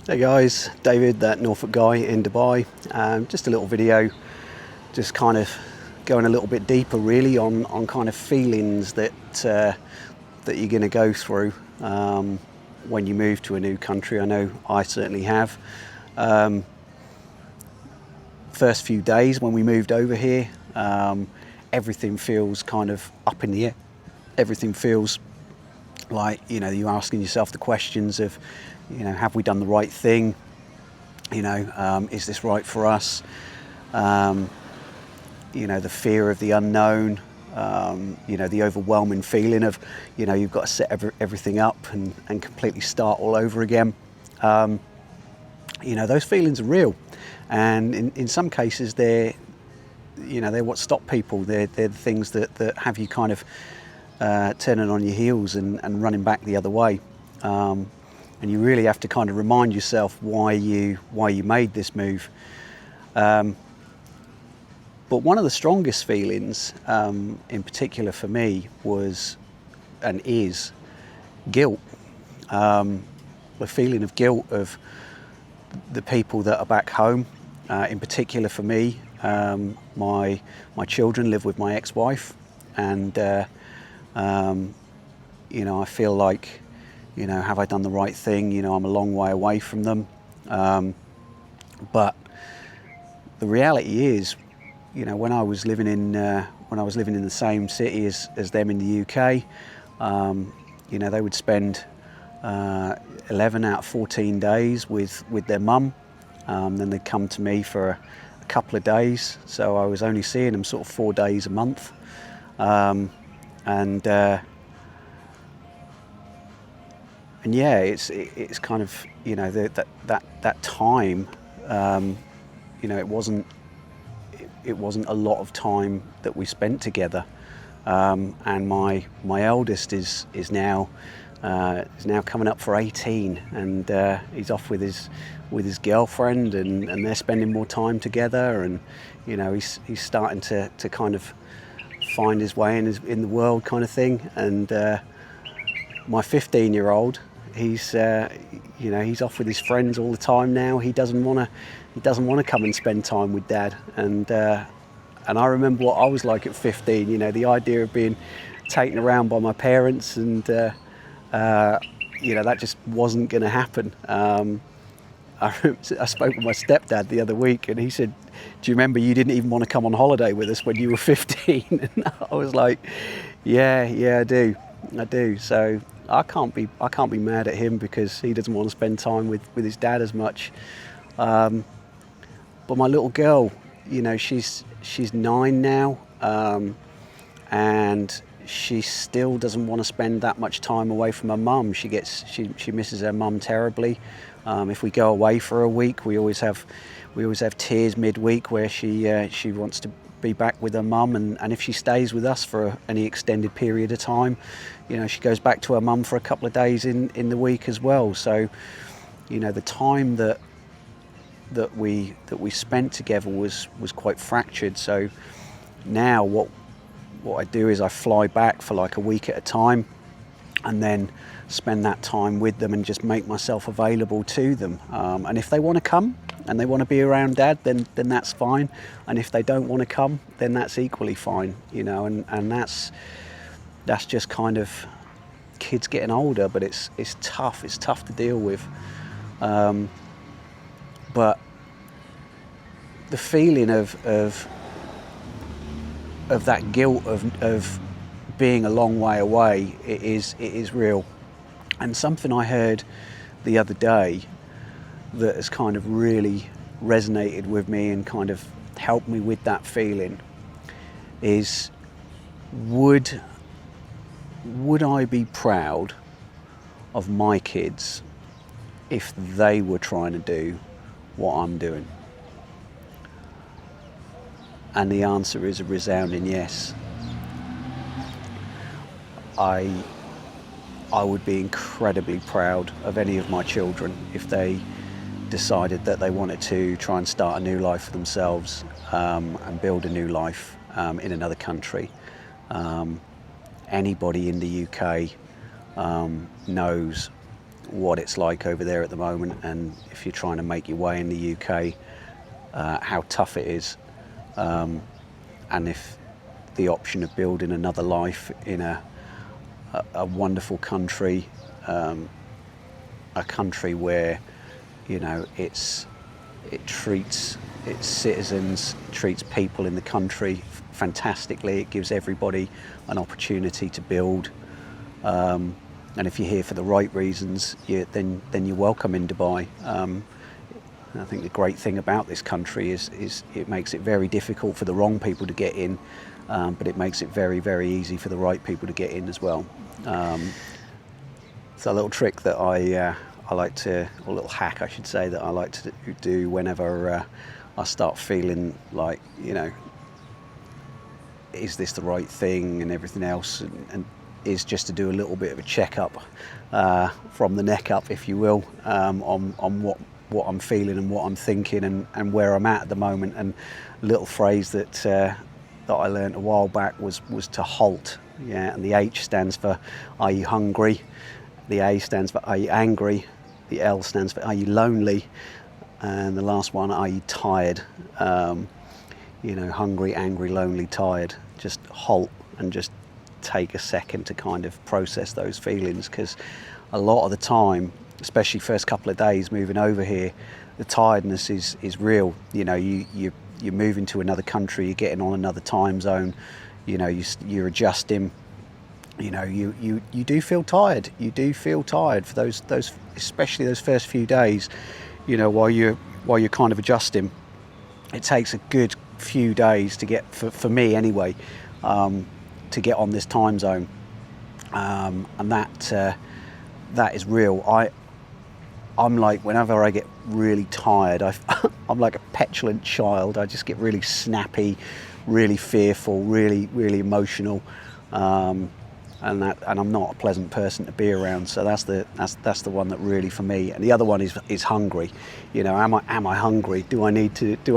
Hey guys, David, that Norfolk guy in Dubai. Just a little video, just kind of going a little bit deeper really on kind of feelings that that you're going to go through when you move to a new country. I know I certainly have. First few days when we moved over here, everything feels kind of up in the air. Everything feels like, you're asking yourself the questions of, have we done the right thing? Is this right for us? The fear of the unknown, the overwhelming feeling of, you've got to set everything up and completely start all over again. Those feelings are real. And in some cases, they're what stop people. They're the things that have you kind of turning on your heels and running back the other way. And you really have to kind of remind yourself why you made this move. But one of the strongest feelings, in particular for me, was and is guilt. The feeling of guilt of the people that are back home. In particular for me, my children live with my ex-wife, and I feel like, have I done the right thing? I'm a long way away from them. But the reality is, when I was living in the same city as them in the UK, they would spend 11 out of 14 days with their mum. Then they'd come to me for a couple of days. So I was only seeing them sort of 4 days a month. And yeah, it's kind of, that time, it wasn't a lot of time that we spent together. And my eldest is now coming up for 18, and he's off with his girlfriend, and they're spending more time together, and he's starting to kind of find his way in the world, kind of thing. And my 15-year-old, he's off with his friends all the time now. He doesn't want to come and spend time with Dad. And I remember what I was like at 15. The idea of being taken around by my parents, and that just wasn't going to happen. I spoke with my stepdad the other week, and he said, "Do you remember you didn't even want to come on holiday with us when you were 15?" And I was like, "Yeah, I do. So I can't be mad at him because he doesn't want to spend time with his dad as much. But my little girl, she's 9 now, and she still doesn't want to spend that much time away from her mum. She misses her mum terribly. If we go away for a week, we always have tears midweek where she wants to be back with her mum, and if she stays with us for any extended period of time, she goes back to her mum for a couple of days in the week as well. So, the time that we spent together was quite fractured. So now what I do is I fly back for like a week at a time, and then spend that time with them and just make myself available to them. And if they want to come and they want to be around Dad, then that's fine. And if they don't want to come, then that's equally fine. And that's just kind of kids getting older, but it's tough. It's tough to deal with. But the feeling of that guilt of being a long way away, it is real. And something I heard the other day that has kind of really resonated with me and kind of helped me with that feeling is, would I be proud of my kids if they were trying to do what I'm doing? And the answer is a resounding yes. I would be incredibly proud of any of my children if they decided that they wanted to try and start a new life for themselves, and build a new life in another country. Anybody in the UK knows what it's like over there at the moment, and if you're trying to make your way in the UK, how tough it is, and if the option of building another life in a wonderful country, a country where, you know, it treats its citizens, treats people in the country fantastically. It gives everybody an opportunity to build, and if you're here for the right reasons, then you're welcome in Dubai. I think the great thing about this country is it makes it very difficult for the wrong people to get in, but it makes it very, very easy for the right people to get in as well. It's a little trick that I like to, or a little hack I should say, that I like to do whenever I start feeling like, you know, is this the right thing and everything else, and is just to do a little bit of a checkup from the neck up, if you will, on what I'm feeling and what I'm thinking and where I'm at the moment. And a little phrase that I learned a while back was to halt. Yeah, and the H stands for, are you hungry? The A stands for, are you angry? The L stands for, are you lonely? And the last one, are you tired? You know, hungry, angry, lonely, tired. Just halt and just take a second to kind of process those feelings, because a lot of the time, especially first couple of days moving over here, the tiredness is real. You know, you're moving to another country, you're getting on another time zone, you know, you're adjusting. You know, you do feel tired. You do feel tired for those especially those first few days. You know, while you're kind of adjusting, it takes a good few days to get, for me anyway, to get on this time zone, and that is real. I'm like, whenever I get really tired, I'm like a petulant child. I just get really snappy, really fearful, really, really emotional, and I'm not a pleasant person to be around. So that's the one that really, for me. And the other one is hungry. You know, am I hungry? Do I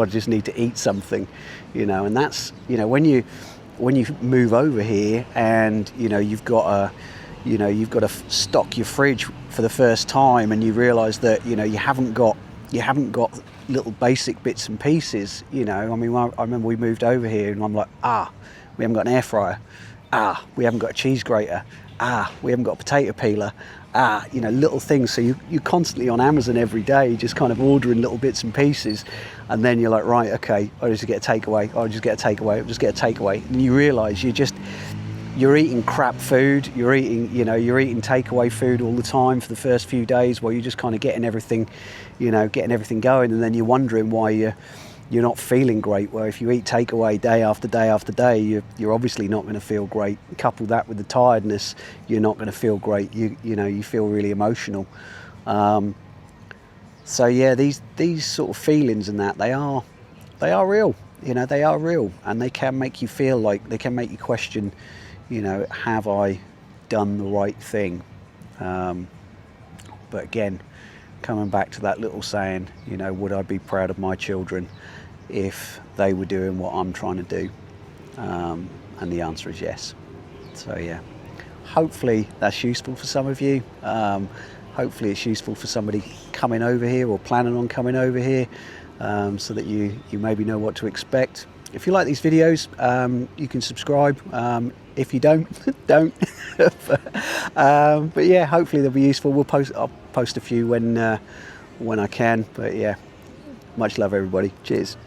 just need to eat something? You know, and that's, you know, when you move over here and, you know, you've got to stock your fridge for the first time, and you realise that, you know, you haven't got little basic bits and pieces. You know, I mean, I remember we moved over here and I'm like, we haven't got an air fryer. We haven't got a cheese grater. We haven't got a potato peeler. You know, little things. So you're constantly on Amazon every day, just kind of ordering little bits and pieces, and then you're like, right, okay, I'll just get a takeaway. I'll just get a takeaway. And you realise you're eating crap food. You're eating takeaway food all the time for the first few days, while you're just kind of getting everything going, and then you're wondering why you're not feeling great. Well, if you eat takeaway day after day after day, you're obviously not going to feel great. Couple that with the tiredness, you're not going to feel great. You feel really emotional. So yeah, these sort of feelings and that, they are real. You know, they are real, and they can make you feel like, they can make you question, you know, have I done the right thing? But again, coming back to that little saying, you know, would I be proud of my children if they were doing what I'm trying to do? And the answer is yes. So yeah, hopefully that's useful for some of you. Hopefully it's useful for somebody coming over here or planning on coming over here, so that you maybe know what to expect. If you like these videos, you can subscribe. If you don't, don't. But yeah, hopefully they'll be useful. I'll post a few when I can. But yeah, much love everybody. Cheers.